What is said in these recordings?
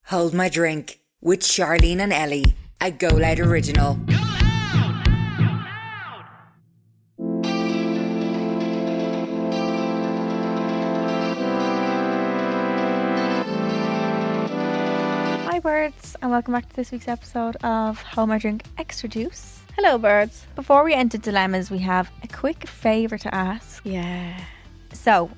Hold My Drink with Charleen and Ellie, a GoLoud original. Hi birds, and welcome back to this week's episode of Hold My Drink Extra Juice. Hello birds. Before we enter dilemmas, we have a quick favour to ask. Yeah. So,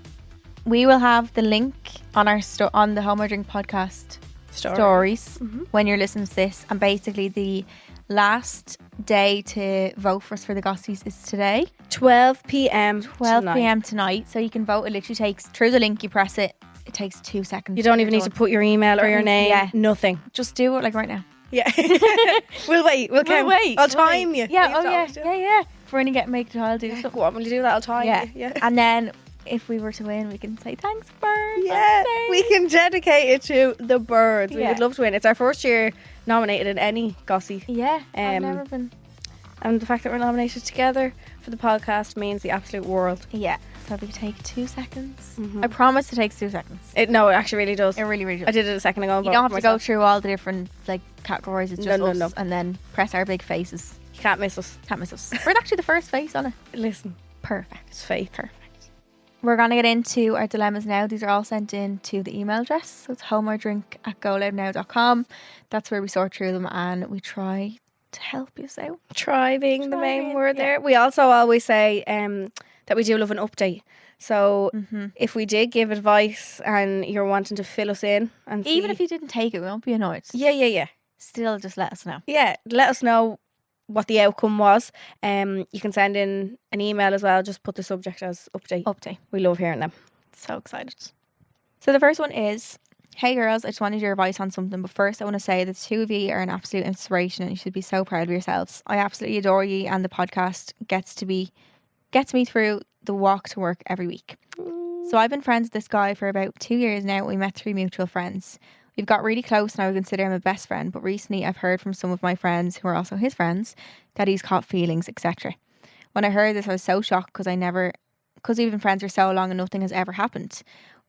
we will have the link on our on the Hold My Drink podcast stories when you're listening to this, and basically the last day to vote for us for the Gossies is today, 12 p.m. 12 p.m. tonight. So you can vote. It literally takes, through the link you press it, it takes 2 seconds. You don't even need to put your email or your name. Yeah. Nothing. Just do it like right now. Yeah. We'll wait. We'll wait. I'll time you. Yeah. Yeah. For when you make it, I'll do stuff. Go on, will you do that? I'll time you. Yeah. And then if we were to win, we can say thanks, birds. Yeah. We can dedicate it to the birds. We Yeah. would love to win. It's our first year nominated in any Gossie. Yeah. I've never been. And the fact that we're nominated together for the podcast means the absolute world. Yeah. So if we take 2 seconds. I promise it takes 2 seconds. No, it actually really does. It really, really does. I did it a second ago. You don't have to go through all the different categories. It's just No. us, and then press our big faces. You can't miss us. Can't miss us. We're actually the first face on it. Listen, Perfect. it's fate. Perfect. We're going to get into our dilemmas now. These are all sent in to the email address. So it's homeordrink@goloudnow.com. That's where we sort through them and we try to help you out. Try being the main Try, word yeah. there. We also always say that we do love an update. So if we did give advice and you're wanting to fill us in and see, Even if you didn't take it, we won't be annoyed. yeah, Still, just let us know. let us know what the outcome was. You can send in an email as well. Just put the subject as update. Update. We love hearing them. So excited. So the first one is, hey girls, I just wanted your advice on something, but first I want to say that the two of you are an absolute inspiration and you should be so proud of yourselves. I absolutely adore you, and the podcast gets me through the walk to work every week. So I've been friends with this guy for about 2 years now. We met through mutual friends. We've got really close and I would consider him a best friend, but recently I've heard from some of my friends who are also his friends that he's caught feelings, etc. When I heard this, I was so shocked because we've been friends for so long and nothing has ever happened.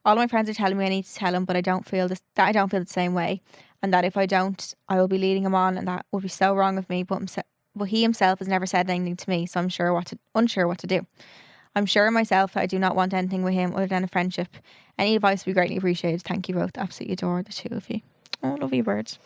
All of my friends are telling me I need to tell him, but I don't feel I don't feel the same way, and that if I don't, I will be leading him on, and that would be so wrong of me. But he himself has never said anything to me, so I'm unsure what to do. I'm sure myself that I do not want anything with him other than a friendship. Any advice would be greatly appreciated. Thank you both. Absolutely adore the two of you. Oh, love you, birds.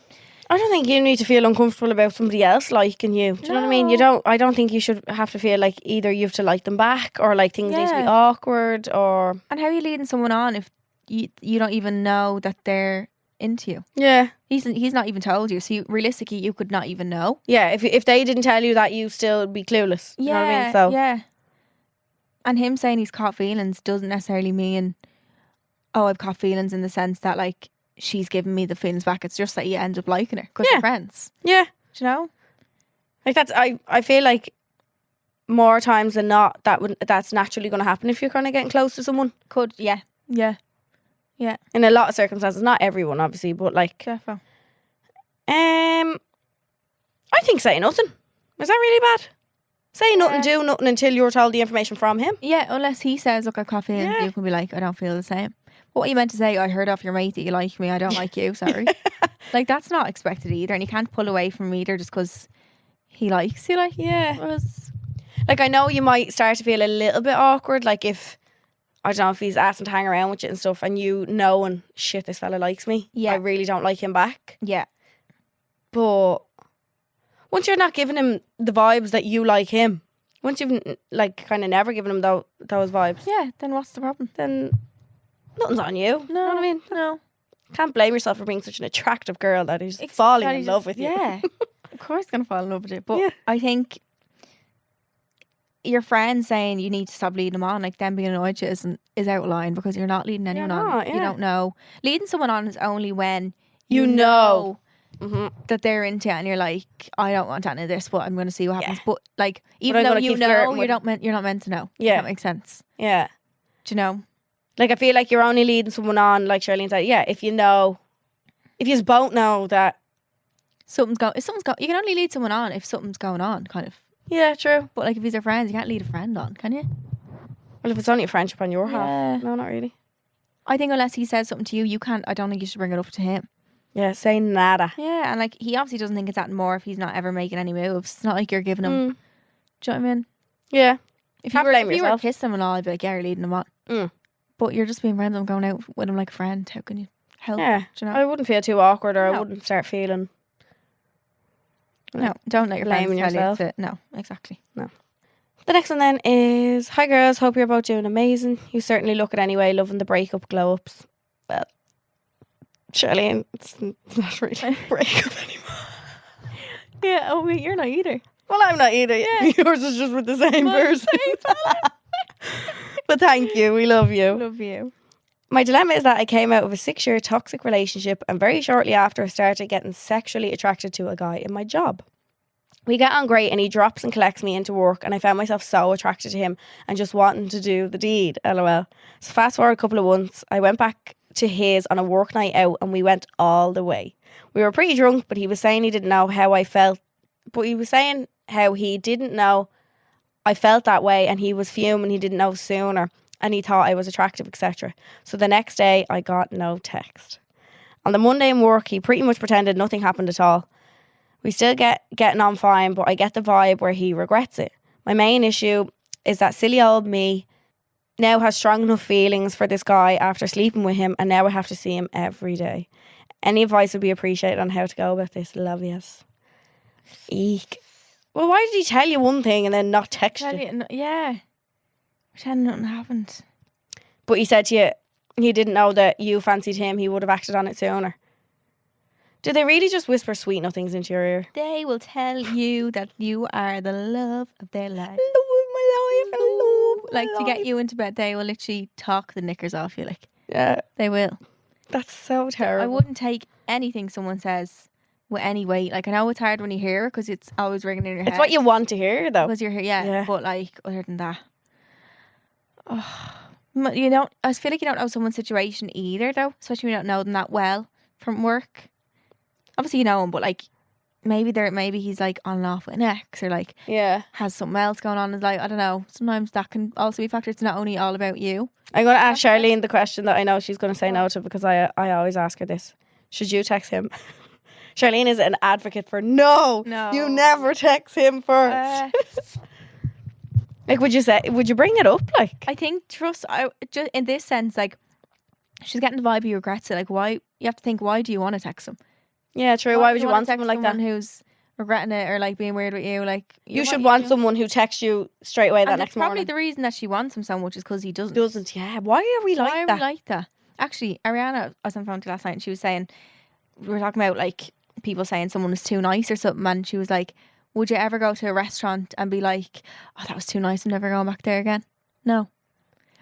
I don't think you need to feel uncomfortable about somebody else liking you. Do you know what I mean? I don't think you should have to feel like either you have to like them back or like things need to be awkward or. And how are you leading someone on if you don't even know that they're into you? Yeah. He's not even told you, so realistically you could not even know. Yeah, if they didn't tell you that, you still be clueless. You know what I mean? So yeah. And him saying he's caught feelings doesn't necessarily mean, oh, I've caught feelings in the sense that like she's giving me the feelings back. It's just that you end up liking her because you're friends. Yeah. Do you know? Like I feel like more times than not that's naturally going to happen if you're kind of getting close to someone. Yeah. In a lot of circumstances, not everyone obviously, but like. Careful. I think say nothing. Is that really bad? Say nothing, do nothing until you're told the information from him. Yeah, unless he says, look, I've caught feelings, you can be like, I don't feel the same. But what you meant to say, I heard off your mate that you like me, I don't like you, sorry. Like, that's not expected either, and you can't pull away from either just because he likes you. Like, Like, I know you might start to feel a little bit awkward, like if, I don't know, if he's asking to hang around with you and stuff, and you know, and shit, this fella likes me. Yeah. I really don't like him back. Yeah. But once you're not giving him the vibes that you like him, once you've like kind of never given him those vibes, yeah, then what's the problem? then nothing's on you. No, You know what I mean? No. Can't blame yourself for being such an attractive girl that is falling in love with you. Yeah. Of course going to fall in love with you. But Yeah. I think your friend saying you need to stop leading them on, like them being annoyed at you is out of line because you're not leading anyone on. not, You yeah. don't know. Leading someone on is only when You know. Mm-hmm. that they're into it and you're like, I don't want any of this, but I'm going to see what happens. Yeah. But like, I'm even though gonna you keep know, flirting you're not meant to know. Yeah. If that makes sense. Yeah. Do you know? Like, I feel like you're only leading someone on, like Charleen said, if you both know that You can only lead someone on if something's going on, kind of. Yeah, true. But like if these are friends, you can't lead a friend on, can you? Well, if it's only a friendship on your Yeah. half. No, not really. I think unless he says something to you, you can't. I don't think you should bring it up to him. Yeah, say nada. Yeah, and like he obviously doesn't think it's that more if he's not ever making any moves. It's not like you're giving him. Do you know what I mean? Yeah. If Can't you blame were to yourself. kiss him and all, I'd be like, yeah, you're leading him on. But you're just being random, going out with him like a friend. How can you help? Yeah. Do you know? I wouldn't feel too awkward, or I No. wouldn't start feeling. No, don't let your Blaming friends tell yourself. you to. No, exactly. No. The next one then is, hi girls, hope you're both doing amazing. You certainly look it anyway, loving the breakup glow ups. Well, Charleen, it's not really a breakup anymore. Yeah. Oh wait, you're not either. Well, I'm not either. Yeah. Yours is just with the same person. But thank you. We love you. Love you. My dilemma is that I came out of a 6-year toxic relationship, and very shortly after I started getting sexually attracted to a guy in my job. We get on great and he drops and collects me into work, and I found myself so attracted to him and just wanting to do the deed. LOL. So fast forward a couple of months, I went back to his on a work night out and we went all the way. We were pretty drunk, but he was saying he didn't know how I felt. But he was saying how he didn't know I felt that way, and he was fuming he didn't know sooner, and he thought I was attractive, etc. So the next day I got no text. On the Monday in work, he pretty much pretended nothing happened at all. We still getting on fine, but I get the vibe where he regrets it. My main issue is that silly old me now has strong enough feelings for this guy after sleeping with him, and now I have to see him every day. Any advice would be appreciated on how to go about this. Love yous. Eek. Well, why did he tell you one thing and then not text you? Yeah. Pretend nothing happened. But he said to you, he didn't know that you fancied him, he would have acted on it sooner. Do they really just whisper sweet nothings into your ear? They will tell you that you are the love of their life. Love my life, I love Like my to get life. you into bed, they will literally talk the knickers off you. Like Yeah, they will. that's so terrible. I wouldn't take anything someone says with any weight. Like I know it's hard when you hear it because it's always ringing in your head. It's what you want to hear, though. Because you're here, yeah. Yeah. But like other than that, you don't. I feel like you don't know someone's situation either, though. Especially when you don't know them that well from work. Obviously, you know him, but like maybe he's like on and off with an ex, or like Yeah. has something else going on. Is like I don't know. Sometimes that can also be a factor. It's not only all about you. I'm going to ask Charleen the question that I know she's going to say no to, because I always ask her this. Should you text him? Charleen is an advocate for no. You never text him first. Like, would you bring it up? Like, I think just in this sense, like she's getting the vibe he regrets it. Like why you have to think, why do you want to text him? yeah, true. Why would you want text someone like that? who's regretting it or like being weird with you? Like You should want to. someone who texts you straight away that And next it's probably morning. the reason that she wants him so much is because he doesn't. Doesn't, yeah. Why are we So like why that? are we like that? Actually, Ariana, I was on the phone to last night and she was saying, we were talking about like people saying someone was too nice or something, and she was like, would you ever go to a restaurant and be like, oh, that was too nice, I'm never going back there again? No.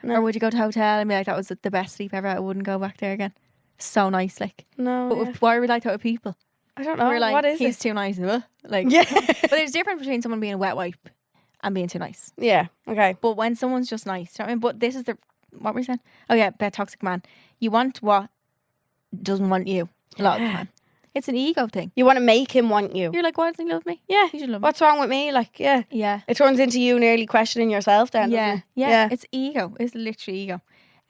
Or would you go to a hotel and be like, that was the best sleep ever, I wouldn't go back there again? So nice, like. No. But Yeah. why are we like that with people? I don't know. We're like, what is he's it? too nice. Like, Yeah. But there's a difference between someone being a wet wipe and being too nice. Yeah. Okay. But when someone's just nice, do you know what I mean? But this is what were we saying? Oh yeah, about toxic man. You want what doesn't want you a lot of the time. It's an ego thing. You want to make him want you. You're like, why doesn't he love me? Yeah. He should love me. What's wrong with me? Like, yeah. Yeah. It turns into you nearly questioning yourself then. Yeah. doesn't it? Yeah. It's ego. It's literally ego.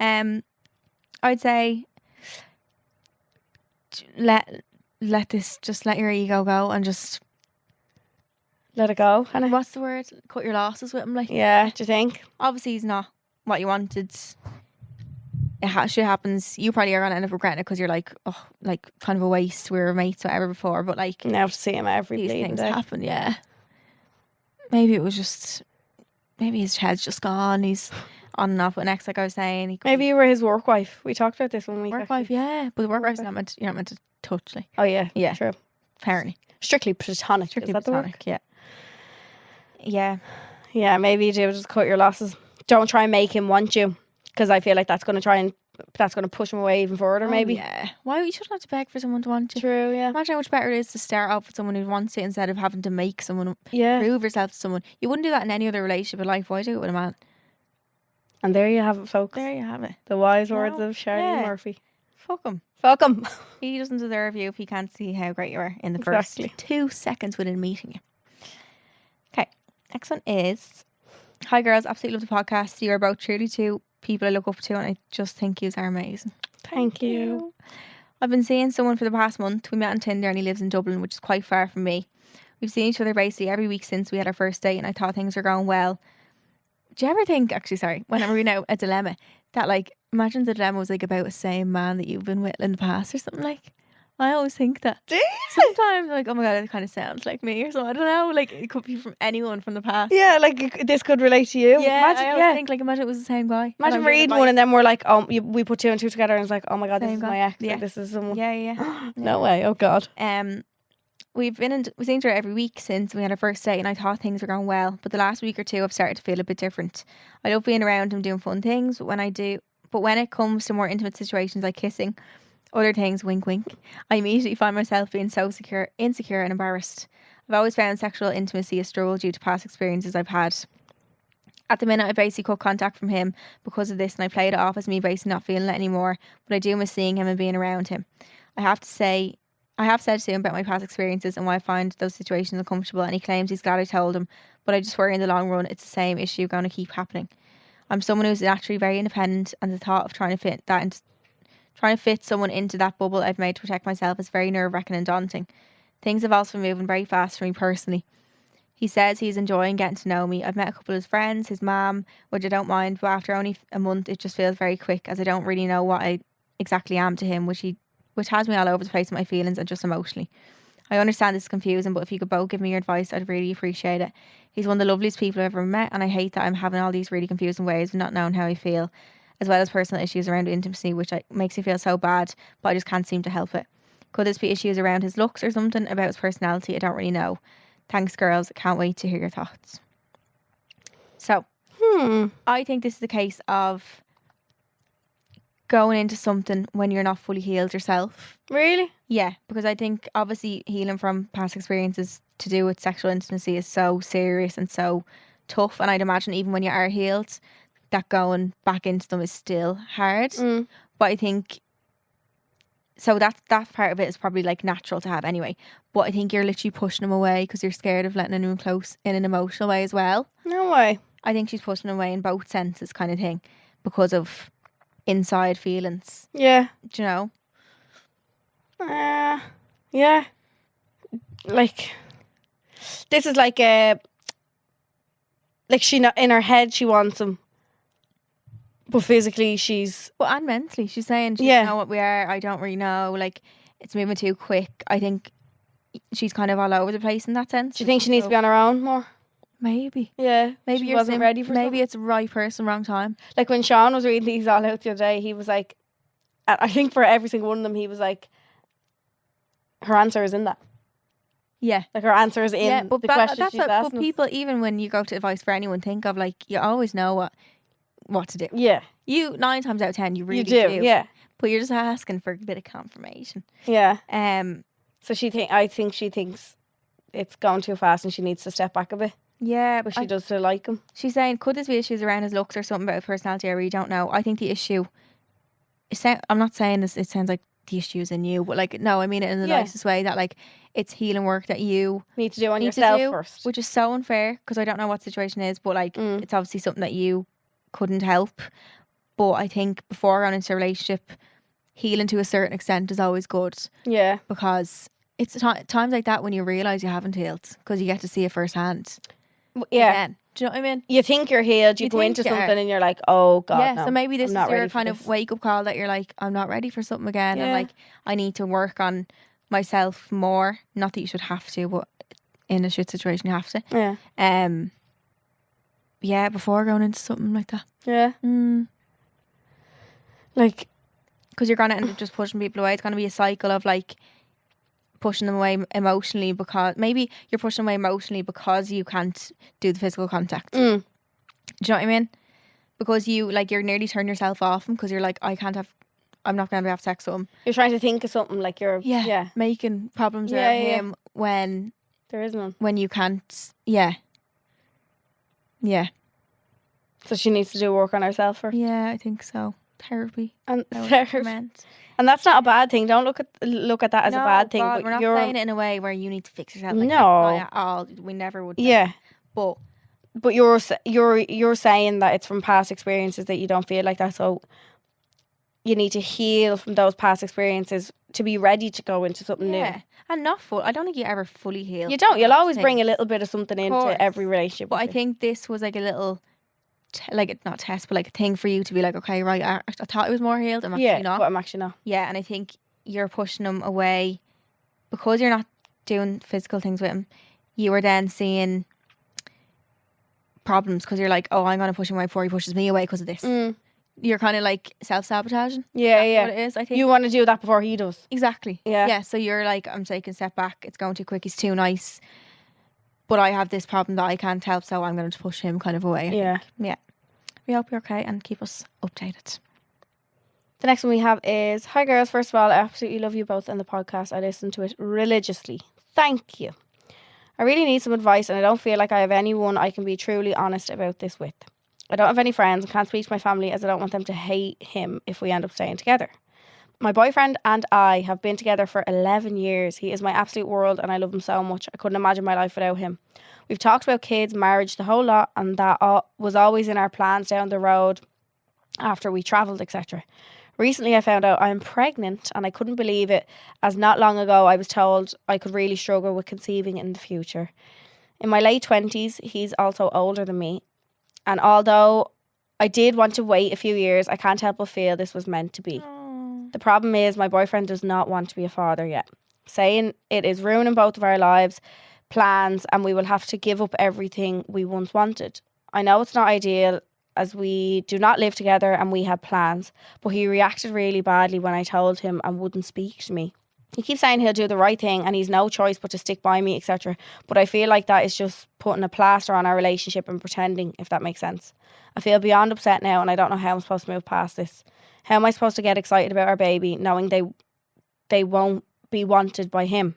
I'd say let your ego go and just Let it go. And what's the word? Cut your losses with him. Like, yeah. Do you think? obviously he's not what you wanted. Shit happens. You probably are gonna end up regretting it because you're like, oh, like kind of a waste. We were mates, whatever before, but like Now to see him every these bleeding things day. happen. Yeah. Maybe it was just. Maybe his head's just gone. He's on and off with an ex, like I was saying. He Maybe you were his work wife. We talked about this one week. work wife, yeah, but the work wife's not meant. You're not meant to touch, like. Oh yeah. Yeah. True. Apparently, Strictly platonic. strictly Is that the word? platonic. Yeah. Yeah. Yeah. Maybe you do. Just cut your losses. Don't try and make him want you, because I feel like that's going to push him away even further. Maybe. Oh, yeah. Why you shouldn't have to beg for someone to want you? True. Yeah. Imagine how much better it is to start off with someone who wants it instead of having to make someone Yeah. prove yourself to someone. You wouldn't do that in any other relationship in life. Why do it with a man? And there you have it, folks. There you have it. The wise No, words of Charleen yeah. Murphy. Fuck him. Fuck him. He doesn't deserve you if he can't see how great you are in the Exactly. first 2 seconds within meeting you. Okay, next one is, hi girls, absolutely love the podcast. You are both truly two people I look up to and I just think you are amazing. Thank you. I've been seeing someone for the past month. We met on Tinder and he lives in Dublin, which is quite far from me. We've seen each other basically every week since we had our first date and I thought things were going well. Do you ever think, actually, sorry, whenever we know a dilemma, that like, imagine the dilemma was like about a same man that you've been with in the past or something like? I always think that. Do you? Sometimes, like, oh my God, it kind of sounds like me or something. I don't know. Like, it could be from anyone from the past. Yeah, like this could relate to you. Yeah, Imagine, I always think, like, imagine it was the same guy. Imagine reading one and then we're like, oh, we put two and two together and it's like, oh my God, this Same is guy. my ex. Yeah. Or this is someone. Yeah. No way. Oh God. We've seen each other every week since we had our first date and I thought things were going well. But the last week or two, I've started to feel a bit different. I love being around him doing fun things but when it comes to more intimate situations like kissing, other things, wink wink, I immediately find myself being so insecure and embarrassed. I've always found sexual intimacy a struggle due to past experiences I've had. At the minute, I basically cut contact from him because of this and I played it off as me basically not feeling it anymore, but I do miss seeing him and being around him. I have said to him about my past experiences and why I find those situations uncomfortable and he claims he's glad I told him, but I just worry in the long run it's the same issue going to keep happening. I'm someone who's naturally very independent and the thought of trying to fit someone into that bubble I've made to protect myself is very nerve-wracking and daunting. Things have also been moving very fast for me personally. He says he's enjoying getting to know me. I've met a couple of his friends, his mum, which I don't mind, but after only a month it just feels very quick as I don't really know what I exactly am to him, which has me all over the place with my feelings and just emotionally. I understand this is confusing, but if you could both give me your advice, I'd really appreciate it. He's one of the loveliest people I've ever met, and I hate that I'm having all these really confusing ways of not knowing how I feel, as well as personal issues around intimacy, which makes me feel so bad, but I just can't seem to help it. Could this be issues around his looks or something about his personality? I don't really know. Thanks, girls. Can't wait to hear your thoughts. So, I think this is the case of going into something when you're not fully healed yourself. Really? Yeah, because I think obviously healing from past experiences to do with sexual intimacy is so serious and so tough. And I'd imagine even when you are healed, that going back into them is still hard. But I think, so that part of it is probably like natural to have anyway. But I think you're literally pushing them away because you're scared of letting anyone close in an emotional way as well. No way. I think she's pushing them away in both senses kind of thing because of inside feelings. Yeah. Do you know? Yeah. Like, this is like a, like she not in her head she wants him, but physically she's. Well, and mentally, she's saying she doesn't know what we are. I don't really know. Like, it's moving too quick. I think she's kind of all over the place in that sense. Do you think she needs to be on her own more? Maybe. Yeah. Maybe she wasn't ready for. Maybe it's the right person, wrong time. Like when Sean was reading these all out the other day, he was like, I think for every single one of them, he was like, her answer is in that. Yeah. Like her answer is in the question she's asking. But people, even when you go to advice for anyone, think of like, you always know what to do. Yeah. You 9 times out of 10, you really do. Yeah. But you're just asking for a bit of confirmation. Yeah. So I think she thinks it's going too fast and she needs to step back a bit. Yeah. But she does still like him. She's saying, could this be issues around his looks or something about his personality? I really don't know. I think the issue, I'm not saying this, it sounds like the issue's in you, but like, no, I mean it in the nicest way, that like it's healing work that you need to do on yourself first, which is so unfair because I don't know what the situation is, but like it's obviously something that you couldn't help. But I think before going into a relationship, healing to a certain extent is always good. Yeah, because it's times like that when you realise you haven't healed because you get to see it firsthand. Yeah. Again. Do you know what I mean? You think you're healed, you go into something and you're like, oh God, yeah, no, so maybe this is your kind of wake-up call that you're like, I'm not ready for something again, and like, I need to work on myself more. Not that you should have to, but in a shit situation you have to. Yeah. Yeah, before going into something like that. Yeah. Like, because you're going to end up just pushing people away. It's going to be a cycle of like, pushing them away emotionally because maybe you're pushing them away emotionally because you can't do the physical contact. Do you know what I mean? Because you're nearly turning yourself off because you're like, I'm not going to have sex with him. You're trying to think of something like you're making problems around him when there is none. When you can't. Yeah. So she needs to do work on herself first. Yeah, I think so. Therapy. And therapy. And that's not a bad thing. Don't look at that as a bad thing. God, but we're not saying it in a way where you need to fix yourself. Like, no, not at all. We never would. Yeah, but you're saying that it's from past experiences that you don't feel like that. So you need to heal from those past experiences to be ready to go into something new. And not full. I don't think you ever fully heal. You don't. You'll from always bring a things. little bit of something course. into every relationship. But I with you. think this was like a little, not test, but like a thing for you to be like, okay, right, I thought I was more healed. I'm actually not. But I'm actually not. Yeah, and I think you're pushing him away because you're not doing physical things with him. You were then seeing problems because you're like, oh, I'm going to push him away before he pushes me away because of this. You're kind of like self-sabotaging. Yeah. What it is, I think. You want to do that before he does. Exactly. Yeah. So you're like, I'm taking a step back. It's going too quick. He's too nice. But I have this problem that I can't help, so I'm going to push him kind of away. I think. Yeah. We hope you're okay and keep us updated. The next one we have is, hi girls, first of all, I absolutely love you both and the podcast. I listen to it religiously. Thank you. I really need some advice and I don't feel like I have anyone I can be truly honest about this with. I don't have any friends and can't speak to my family as I don't want them to hate him if we end up staying together. My boyfriend and I have been together for 11 years. He is my absolute world and I love him so much. I couldn't imagine my life without him. We've talked about kids, marriage, the whole lot, and that was always in our plans down the road after we travelled, etc. Recently I found out I'm pregnant and I couldn't believe it, as not long ago I was told I could really struggle with conceiving in the future. In my late 20s, he's also older than me, and although I did want to wait a few years, I can't help but feel this was meant to be. The problem is my boyfriend does not want to be a father yet, saying it is ruining both of our lives, plans, and we will have to give up everything we once wanted. I know it's not ideal as we do not live together and we had plans, but he reacted really badly when I told him and wouldn't speak to me. He keeps saying he'll do the right thing and he's no choice but to stick by me, etc. But I feel like that is just putting a plaster on our relationship and pretending, if that makes sense. I feel beyond upset now and I don't know how I'm supposed to move past this. How am I supposed to get excited about our baby knowing they won't be wanted by him?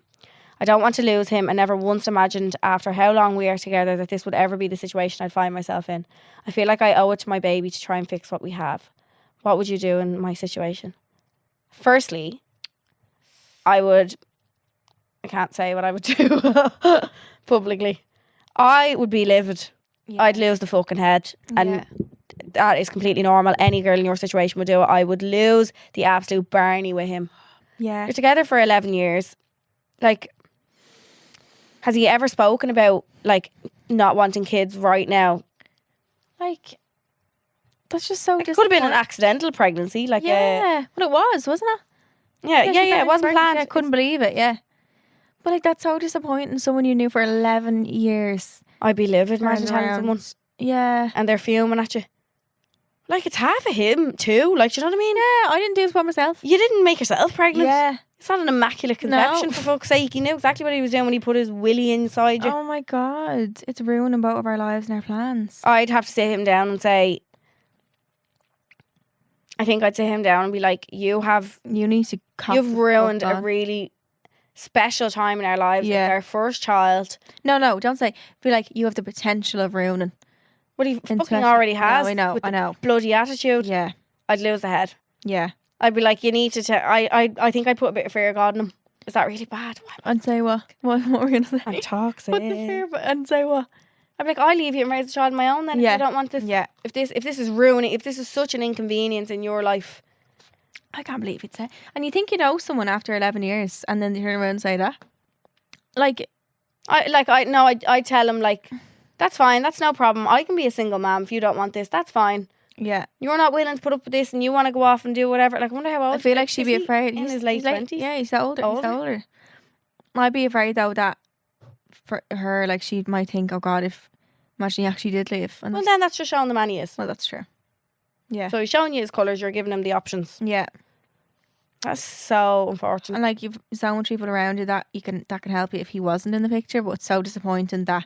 I don't want to lose him and never once imagined after how long we are together that this would ever be the situation I'd find myself in. I feel like I owe it to my baby to try and fix what we have. What would you do in my situation? Firstly, I can't say what I would do publicly. I would be livid. Yeah. I'd lose the fucking head. And that is completely normal. Any girl in your situation would do it. I would lose the absolute Barney with him. Yeah. You're together for 11 years. Like, has he ever spoken about, like, not wanting kids right now? Like, that's just so It could have been an accidental pregnancy. Like, but it was, wasn't it? Yeah, it wasn't planned. I couldn't believe it, But like, that's so disappointing. Someone you knew for 11 years. I'd be livid, imagine telling someone. Yeah. And they're fuming at you. Like, it's half of him too. Like, do you know what I mean? Yeah, I didn't do this by myself. You didn't make yourself pregnant. Yeah. It's not an immaculate conception, for fuck's sake. He knew exactly what he was doing when he put his willy inside you. Oh my God. It's ruining both of our lives and our plans. I'd have to sit him down and say, I think I'd sit him down and be like, you need to you've ruined a really special time in our lives. Yeah. With our first child. No, don't say. Be like, you have the potential of ruining. Well, he fucking already has. I know. With the bloody attitude. Yeah. I'd lose the head. Yeah. I'd be like, you need to I think I'd put a bit of fear of God in him. Is that really bad? And say what? What were we going to say? I'm toxic. Put the fear, and say what? I'd be like, I'll leave you and raise a child of my own then. If you don't want this. Yeah. If this is ruining, if this is such an inconvenience in your life. I can't believe you'd say. And you think you know someone after 11 years and then they turn around and say that? I tell him, like, that's fine, that's no problem. I can be a single mom if you don't want this. That's fine. Yeah. You're not willing to put up with this and you want to go off and do whatever. Like, I wonder how old. I feel like she'd be afraid. In his late 20s. Yeah, he's older. He's older. I'd be afraid though that for her, like, she might think, oh God, imagine he actually did leave. And well, then that's just showing the man he is. Well, that's true. Yeah. So he's showing you his colours, you're giving him the options. Yeah. That's so unfortunate. And like, you've so much people around you that can help you if he wasn't in the picture, but it's so disappointing that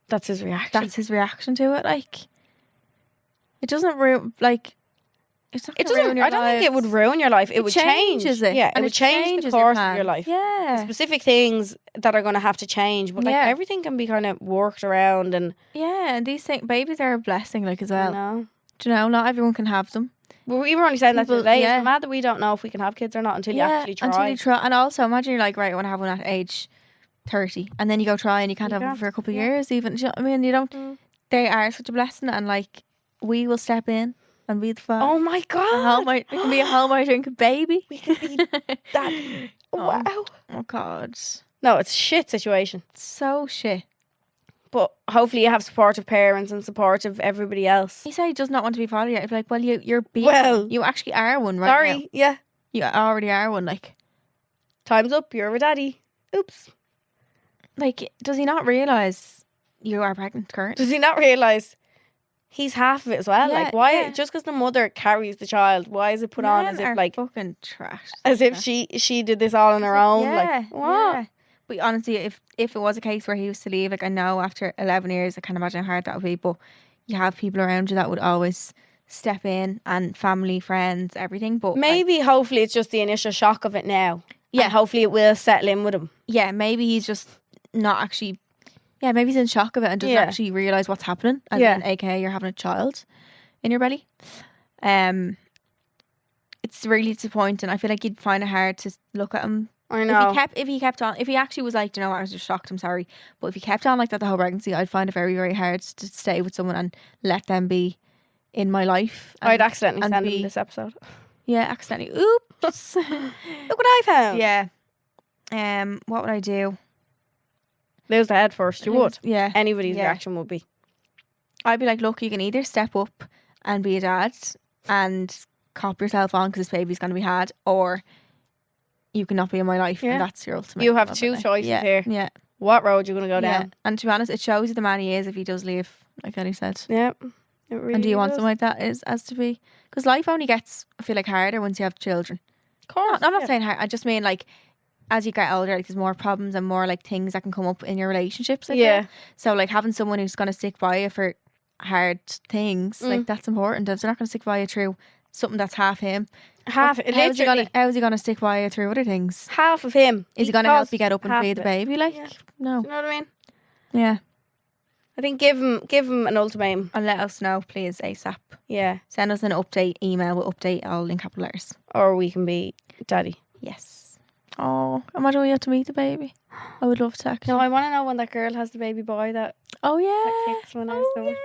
that's his reaction. That's his reaction to it. Like, it doesn't it's not. It doesn't. I don't think it would ruin your life. It would change. It. Yeah, it would change the course of your life. Yeah, specific things that are going to have to change, but like everything can be kind of worked around and. Yeah, and these things, babies are a blessing, like, as well. No. Do you know? Not everyone can have them. Well, we were only saying that today. It's mad that we don't know if we can have kids or not until you actually try. Until you try. And also, imagine you're like, right, I want to have one at age 30, and then you go try and you can't have one for a couple of years even. Do you know what I mean? You don't. They are such a blessing, and like, we will step in and be the father. Oh my God. It can be a home I drink baby. We can be that. Wow. Oh God. No, it's a shit situation. So shit. But hopefully you have supportive parents and supportive everybody else. He said he does not want to be a father yet. I'd be like, well, you're being Well, you actually are one right sorry, now. yeah. You already are one, like. Time's up, you're a daddy. Oops. Like, does he not realise you are pregnant currently? Does he not realise he's half of it as well? Yeah, Like, why, yeah. just because the mother carries the child, why is it put on as Men if, are like, fucking trash. as if she did this all on her own? Yeah, Like, what? yeah. But honestly, if it was a case where he was to leave, like I know after 11 years, I can't imagine how hard that would be, but you have people around you that would always step in, and family, friends, everything. But Maybe, hopefully, it's just the initial shock of it now. Yeah. And hopefully it will settle in with him. yeah, maybe he's just not actually, maybe he's in shock of it and doesn't Yeah. actually realise what's happening. And Yeah. then, aka you're having a child in your belly. It's really disappointing. I feel like you'd find it hard to look at him. I know. If he kept on, if he actually was like, you know what, I was just shocked, I'm sorry. But if he kept on like that the whole pregnancy, I'd find it very, very hard to stay with someone and let them be in my life. I'd accidentally and send be- him this episode. Yeah, accidentally. Oops. Look what I found. Yeah. What would I do? Lose the head first. You would. Yeah. Anybody's Yeah. reaction would be. I'd be like, look, you can either step up and be a dad and cop yourself on because this baby's going to be had, or you cannot be in my life. Yeah. And that's your ultimate. You have love, two like. choices Yeah, here. Yeah. What road you going to go Yeah. down? And to be honest, it shows you the man he is if he does leave, like Ellie said. Yeah. It really And do you want does. something like that as to be? Because life only gets, I feel like, harder once you have children. Of course. I'm not yeah. saying hard. I just mean like as you get older, like there's more problems and more like things that can come up in your relationships. I feel. Yeah. So like having someone who's going to stick by you for hard things, Mm. like that's important. If they're not going to stick by you through something that's half him, Half. how's he going to stick by you through other things? Half of him. Is he going to help caused you get up and half feed the of it. baby? Like Yeah. no, Do you know what I mean? yeah. I think give him an ultimatum. And let us know, please, ASAP. Yeah. Send us an update email with update all in capital letters. Or we can be daddy. Yes. Oh, imagine we had to meet the baby. I would love to actually. No, I want to know when that girl has the baby boy that Oh yeah. kicks when I was doing.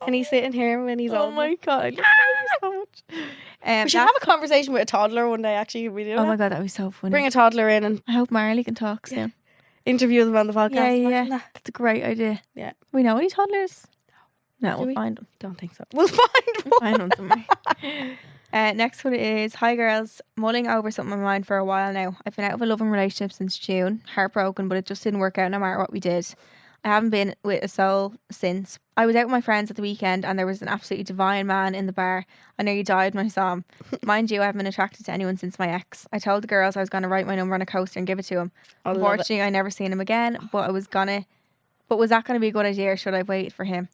And he's sitting here when he's Oh old. my god, I love babies so much. We should have a conversation with a toddler one day. Actually, we do. Oh that. my god, that'd be so funny. Bring a toddler in and I hope Marley can talk soon. interview them on the podcast. Yeah, Imagine yeah. that. That's a great idea. Yeah. We know any toddlers? No, Do we'll we? find them. Don't think so. We'll find one. Find them somewhere. Next one is, hi girls, mulling over something in my mind for a while now. I've been out of a loving relationship since June, heartbroken, but it just didn't work out no matter what we did. I haven't been with a soul since. I was out with my friends at the weekend and there was an absolutely divine man in the bar. I nearly died when I saw him. Mind you, I haven't been attracted to anyone since my ex. I told the girls I was going to write my number on a coaster and give it to him. I love it. Unfortunately, I never seen him again, but was that going to be a good idea or should I have waited for him?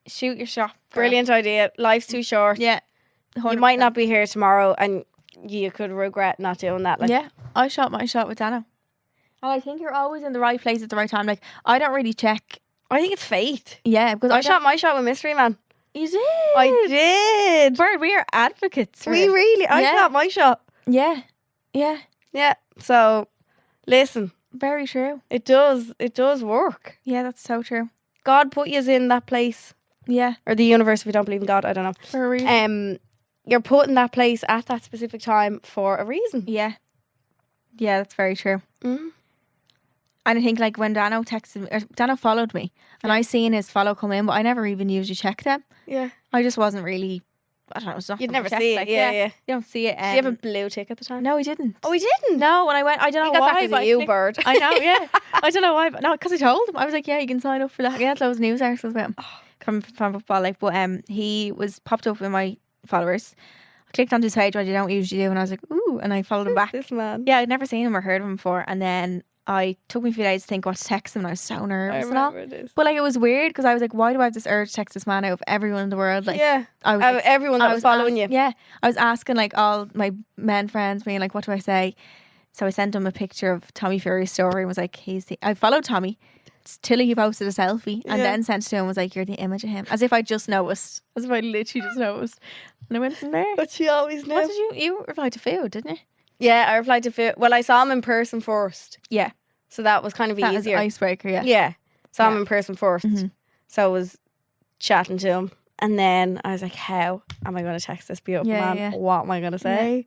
Shoot your shot. girl. Brilliant idea. Life's too short. Yeah. You 100%. might not be here tomorrow and you could regret not doing that. Like, Yeah, I shot my shot with Dano. And I think you're always in the right place at the right time. Like, I don't really check. I think it's fate. Yeah, because I shot my shot with Mystery Man. You did. I did. Bird, we are advocates. for We it. really. I Yeah. shot my shot. Yeah. Yeah. Yeah. So, listen, Very true. it does work. Yeah, that's so true. God put you in that place, Yeah. or the universe. If you don't believe in God, I don't know. For a reason. You're put in that place at that specific time for a reason. Yeah. Yeah, that's very true. Mm. And I think like when Dano texted me, or Dano followed me, and I seen his follow come in, but I never even usually check them. Yeah. I just wasn't really. I don't know. It's not You'd something never I check, see it. like, Yeah. You don't see it. Did you have a blue tick at the time? No, he didn't. Oh, he didn't. No, when I went, I don't He know got why. that because but of I you, think- bird. I know, yeah. I don't know why, but no, because I told him. I was like, yeah, you can sign up for that. Yeah, those news articles about him. From football, like, but he was popped up in my followers. I clicked onto his page, what you don't usually do, and I was like, ooh, and I followed him back. This man. Yeah, I'd never seen him or heard of him before, and then I took me a few days to think what to text him, and I was so I nervous and all. remember this. But like, it was weird because I was like, why do I have this urge to text this man out of everyone in the world? Like, Yeah. I was like, Everyone that was following you. Yeah, I was asking like all my men friends, being like, what do I say? So I sent him a picture of Tommy Fury's story and was like, I followed Tommy till he posted a selfie and Yeah. then sent it to him and was like, you're the image of him. As if I just noticed. As if I literally just noticed. And I went from there. But she always knew. What did you replied to food, didn't you? Yeah, I replied to Phil. Well, I saw him in person first. Yeah. So that was kind of That was easier. icebreaker, yeah. Yeah. Saw him Yeah. in person 1st Mhm. So I was chatting to him. And then I was like, how am I going to text this beautiful Yeah, man? yeah. What am I going to say?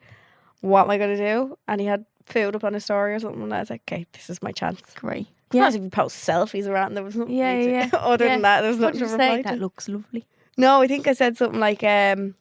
What am I going to do? And he had food up on his story or something. And I was like, okay, this is my chance. Great. Yeah. If you post selfies around, there was nothing. Yeah. Other than that, there was What nothing did to you reply say? to. That looks lovely. No, I think I said something like, it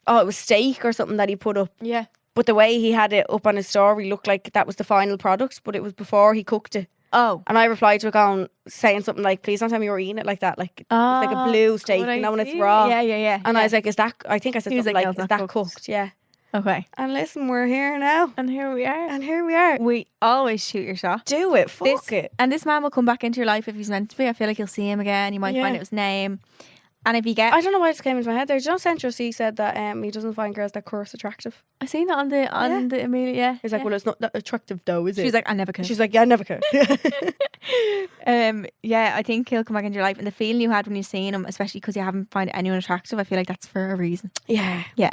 was steak or something that he put up. Yeah. But the way he had it up on his story looked like that was the final product, but it was before he cooked it. Oh. And I replied to it saying something like, please don't tell me you were eating it like that. Like, it's like a blue steak, you know, when it's raw. Yeah. And I was like, I think I said He was something like, like, no, is it's that not cooked? Yeah. Okay. And listen, we're here now. And here we are. We always shoot your shot. do it. Fuck it. And this man will come back into your life if he's meant to be. I feel like you'll see him again. You might find out his name. And if you get... I don't know why it just came into my head there. Do you know Central C said that he doesn't find girls that curse attractive? I seen that on the Amelia. Yeah. He's like, well, it's not that attractive though, is it? She's like, I never could. She's like, yeah, I never could. Yeah, I think he'll come back into your life. And the feeling you had when you seen him, especially because you haven't found anyone attractive, I feel like that's for a reason. Yeah. Yeah.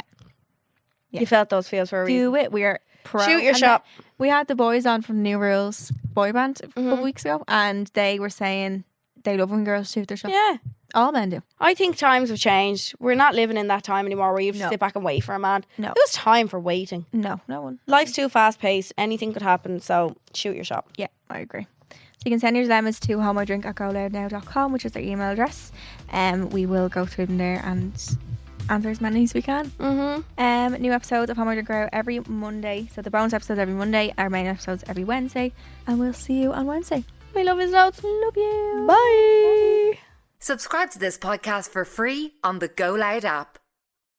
You felt those feels for a reason. Do it. We are pro. Shoot your And shot. We had the boys on from New Rules boy band a couple of weeks ago, and they were saying they love when girls shoot their shot. Yeah. All men do. I think times have changed. We're not living in that time anymore where you have to sit back and wait for a man. No. It was time for waiting. No one. Life's too fast paced. Anything could happen. So shoot your shot. Yeah, I agree. So you can send your dilemmas to homodrink@goloudnow.com, which is their email address. We will go through them there and answer as many as we can. New episodes of Homo Drink are out every Monday. So the bonus episodes every Monday, our main episodes every Wednesday. And we'll see you on Wednesday. We love you loads. Love you. Bye. Subscribe to this podcast for free on the GoLoud app.